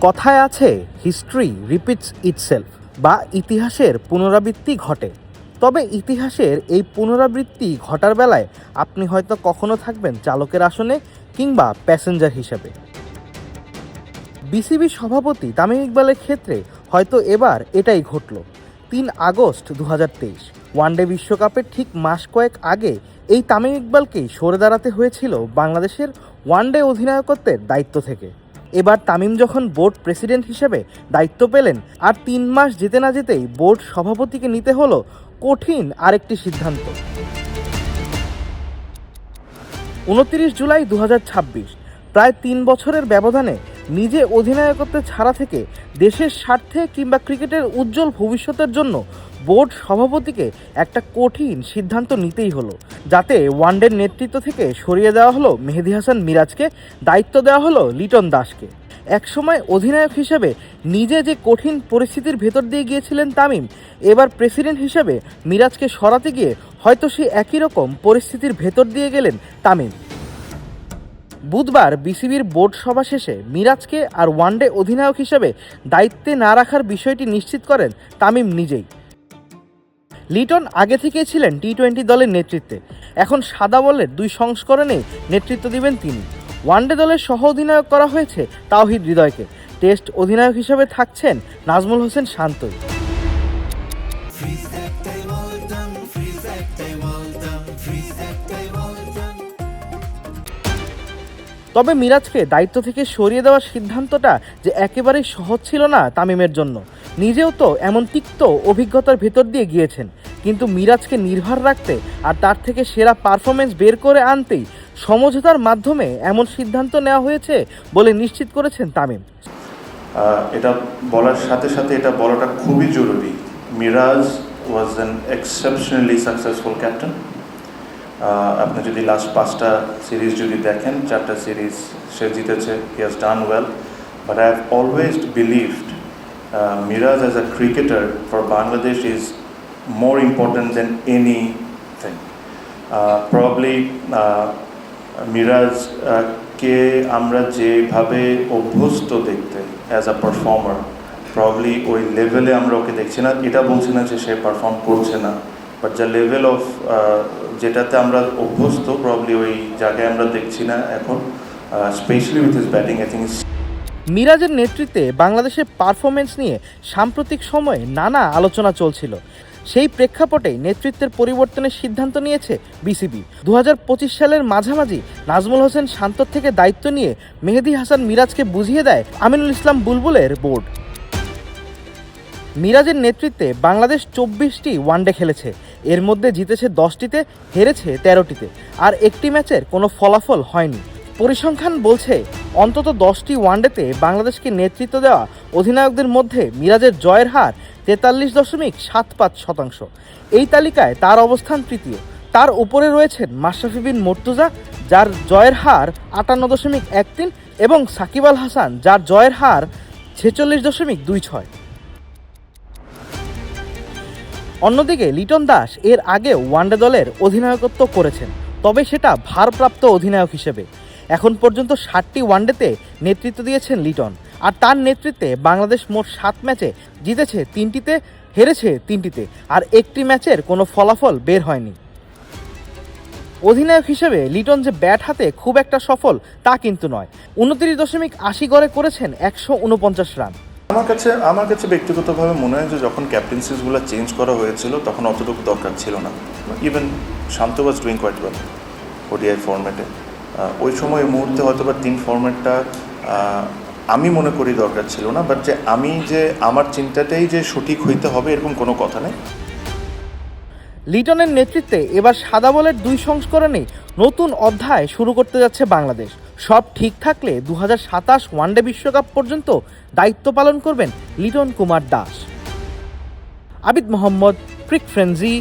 কথায় আছে history repeats itself, বা ইতিহাসের পুনরাবৃত্তি ঘটে। তবে ইতিহাসের এই পুনরাবৃত্তি ঘটার বেলায় আপনি হয়তো কখনো থাকবেন চালকের আসনে কিংবা প্যাসেঞ্জার হিসেবে। বিসিবি সভাপতি তামিম ইকবালের ক্ষেত্রে হয়তো এবার এটাই ঘটল। 3 আগস্ট 2023 ওয়ানডে বিশ্বকাপের ঠিক মাস কয়েক আগে এই তামিম ইকবালকেই সরে দাঁড়াতে হয়েছিল বাংলাদেশের ওয়ানডে অধিনায়কত্বের দায়িত্ব থেকে। এবার তামিম যখন বোর্ড প্রেসিডেন্ট হিসেবে দায়িত্ব পেলেন, আর 3 মাস যেতে না যেতেই বোর্ড সভাপতিকে নিতে হলো কঠিন আরেকটি সিদ্ধান্ত। 29 জুলাই 2026 প্রায় 3 বছরের ব্যবধানে নিজে অধিনায়কত্বের ছাড়া থেকে দেশের স্বার্থে কিংবা ক্রিকেটের উজ্জ্বল ভবিষ্যতের জন্য বোর্ড সভাপতিকে একটা কঠিন সিদ্ধান্ত নিতেই হলো। যাতে ওয়ানডের নেতৃত্ব থেকে সরিয়ে দেওয়া হলো মেহেদী হাসান মিরাজকে, দায়িত্ব দেওয়া হলো লিটন দাসকে। একসময় অধিনায়ক হিসেবে নিজে যে কঠিন পরিস্থিতির ভেতর দিয়ে গিয়েছিলেন তামিম, এবার প্রেসিডেন্ট হিসেবে মিরাজকে সরাতে গিয়ে হয়তো সেই একই রকম পরিস্থিতির ভেতর দিয়ে গেলেন তামিম। বুধবার বিসিবির বোর্ড সভা শেষে মিরাজকে আর ওয়ানডে অধিনায়ক হিসেবে দায়িত্বে না রাখার বিষয়টি নিশ্চিত করেন তামিম নিজেই। লিটন আগে থেকেই ছিলেন টি-20 দলের নেতৃত্বে, এখন সাদা বলের 2 সংস্করণেই নেতৃত্ব দিবেন তিনি। ওয়ানডে দলের সহ অধিনায়ক করা হয়েছে তাওহিদ হৃদয়কে, টেস্ট অধিনায়ক হিসেবে থাকছেন নাজমুল হোসেন শান্তই। তবে মিরাজকে দায়িত্ব থেকে সরিয়ে দেওয়ার সিদ্ধান্তটা যে একেবারেই সহজ ছিল না তামিমের জন্য। নিজেও তো এমন তিক্ত অভিজ্ঞতার ভেতর দিয়ে গিয়েছেন, কিন্তু মিরাজকে নির্ভর রাখতে আর তার থেকে সেরা পারফরমেন্স বের করে আনতেই সমঝোতার মাধ্যমে এমন সিদ্ধান্ত নেওয়া হয়েছে বলে নিশ্চিত করেছেন তামিম। এটা বলার সাথে সাথে এটা বলাটা খুবই জরুরি, Miraz was an exceptionally successful captain. আপনি যদি লাস্ট 5টা সিরিজ যদি দেখেন, 4টা সিরিজ সে জিতেছে, he has done well. But I have always believed Miraz as a cricketer for Bangladesh is more important than anything. Probably Miraz কে আমরা যেভাবে অভ্যস্ত দেখতে অ্যাজ আ পারফর্মার, প্রবলি ওই লেভেলে আমরা ওকে দেখছি না। এটা বলছি না যে সে পারফর্ম করছে না, বাট দ্য লেভেল অফ যেটাতে আমরা অভ্যস্ত, প্রবলি ওই জায়গায় আমরা দেখছি না এখন, specially with his batting. I think মিরাজের নেতৃত্বে বাংলাদেশের পারফরমেন্স নিয়ে সাম্প্রতিক সময়ে নানা আলোচনা চলছিল। সেই প্রেক্ষাপটে নেতৃত্বের পরিবর্তনের সিদ্ধান্ত নিয়েছে বিসিবি। 2025 সালের মাঝামাঝি নাজমুল হোসেন শান্তর থেকে দায়িত্ব নিয়ে মেহেদী হাসান মিরাজকে বুঝিয়ে দেয় আমিনুল ইসলাম বুলবুলের বোর্ড। মিরাজের নেতৃত্বে বাংলাদেশ 24টি ওয়ানডে খেলেছে, এর মধ্যে জিতেছে 10টিতে, হেরেছে 13টিতে, আর একটি ম্যাচের কোনো ফলাফল হয়নি। পরিসংখ্যান বলছে অন্তত 10টি ওয়ানডেতে বাংলাদেশকে নেতৃত্ব দেওয়া অধিনায়কদের মধ্যে মিরাজের জয়ের হার 43.75%। এই তালিকায় তার অবস্থান তৃতীয়। তার উপরে রয়েছেন মাশরাফি বিন মুর্তজা, যার জয়ের হার 58.13, এবং সাকিব আল হাসান, যার জয়ের হার 46.26। অন্যদিকে লিটন দাস এর আগে ওয়ানডে দলের অধিনায়কত্ব করেছেন, তবে সেটা ভারপ্রাপ্ত অধিনায়ক হিসেবে। এখন পর্যন্ত 60টি ওয়ানডেতে নেতৃত্ব দিয়েছেন লিটন, আর তার নেতৃত্বে বাংলাদেশ মোট 7 ম্যাচে জিতেছে 3টিতে, হেরেছে 3টিতে, আর একটি ম্যাচের কোনো ফলাফল বের হয়নি। অধিনায়ক হিসেবে লিটন যে ব্যাট হাতে খুব একটা সফল তা কিন্তু নয়। 29.80 গড়ে করেছেন 149 রান। আমার কাছে ব্যক্তিগতভাবে মনে হয় যে যখন ক্যাপ্টেন্সিসগুলো চেঞ্জ করা হয়েছিল তখন অতটুকু দরকার ছিল না। Even Shanto was doing quite well ODI ফরম্যাটে। ওই সময় মুহূর্তে হয়তো বা 3 ফরম্যাটটা আমি মনে করি দরকার ছিল না, বাট যে আমার চিন্তাটাই যে সঠিক হইতে হবে এরকম কোনো কথা নেই। লিটনের নেতৃত্বে এবার সাদা বলের 2 সংস্করণে নতুন অধ্যায় শুরু করতে যাচ্ছে বাংলাদেশ। সব ঠিক থাকলে 2027 ওয়ানডে বিশ্বকাপ পর্যন্ত দায়িত্ব পালন করবেন লিটন কুমার দাস। আবিদ মোহাম্মদ, ক্রিক ফ্রেন্জি।